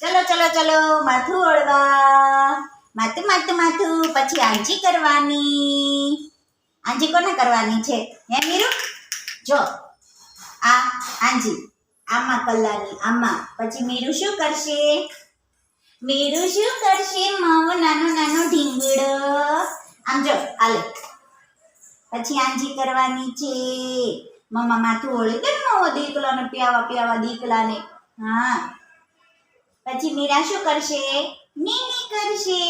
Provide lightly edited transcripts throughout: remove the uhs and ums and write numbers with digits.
ચલો ચલો ચલો માથું ઓળવા. માથું માથું માથું. પછી આંજી કરવાની. આંજી કોને કરવાની છે હે મીરુ? જો આ આંજી આમાં કલાની આમાં. પછી મીરુ શું કરશે? મીરુ શું કરશે? માવો નાનો નાનો ઢીંગડો. આમ જો આલે. પછી આંજી કરવાની છે. મમ્મા માથું ઓળે કે માવો દીકલાને પ્યાવા પ્યાવા દીકલાને. હા. પછી મીરા શું કરશે? નીની કરશે.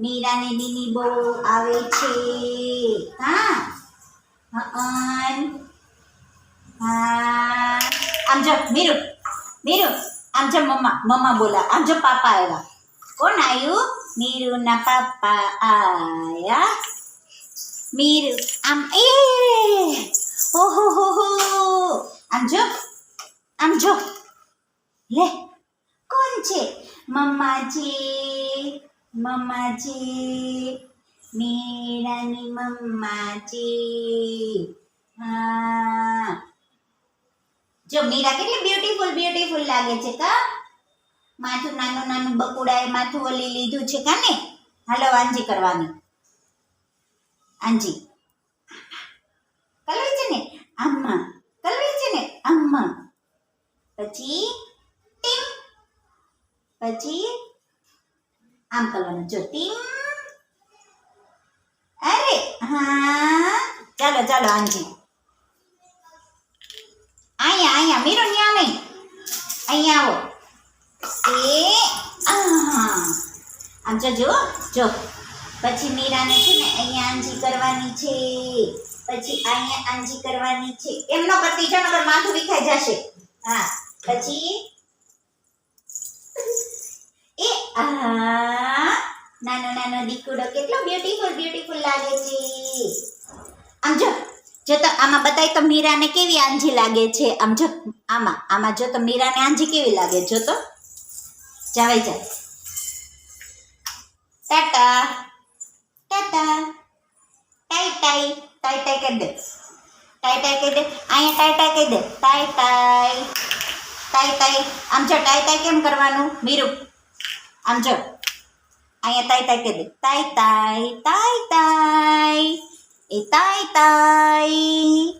મીરાને નીની બહુ આવે છે. હા હા. આમ જો મીરુ મીરુ આમ જો મમ્મા બોલા. આમ જો પાપા આવ્યા. કોણ આવ્યું? મીરુના પાપા આયા. મીરુ આમ એ ઓહો હો હો. આમ જો લે કોણ છે? મમ્માજી મમ્માજી મીરાની મમ્માજી. હા જો મીરા કેટલી બ્યુટીફુલ બ્યુટીફુલ લાગે છે કા? માથું નાનું નાનું બકુડાએ માથું ઓલી લીધું છે કા ને? હાલો આંજી કરવાની. આંજી કલવી છે ને આમાં. કલવી છે ને આમાં. પછી ટીમ. પછી આમ કરવાનું જો ટીમ. અરે હા ચાલો ચાલો આંજી. અહીંયા મીરુ ન્યા નહીં. અહીંયા આવો. એ આમ જો જુઓ જો. પછી મીરાને છે ને અહીંયા આંજી કરવાની છે. પછી અહીંયા આંજી કરવાની છે. એમ ન કરતી જો નકર માથું વિખાઈ જશે. હા પછી એ નાનો નાનો દીકુડો કેટલો બ્યુટીફુલ બ્યુટીફુલ લાગે છે. આમ જો જો તો આમાં બતાય તો મીરાને કેવી આંજી લાગે છે. આમ જો આમાં જો તો મીરાને આંજી કેવી લાગે જો તો. જવાઈ જાય. Tata Tata tie tie tie tie કરી દે. ટાઈ ટાઈ કહી દે. અહીંયા ટાઈ ટાઈ કહી દે. Tie tie tie tie. આમ જો ટાઈ ટાઈ કેમ કરવાનું મીરુ? આમ જો અહીંયા તાઈ તાઈ કહી દે. તાઈ તાઈ તાઈ તાઈ એ તાઈ તાઈ.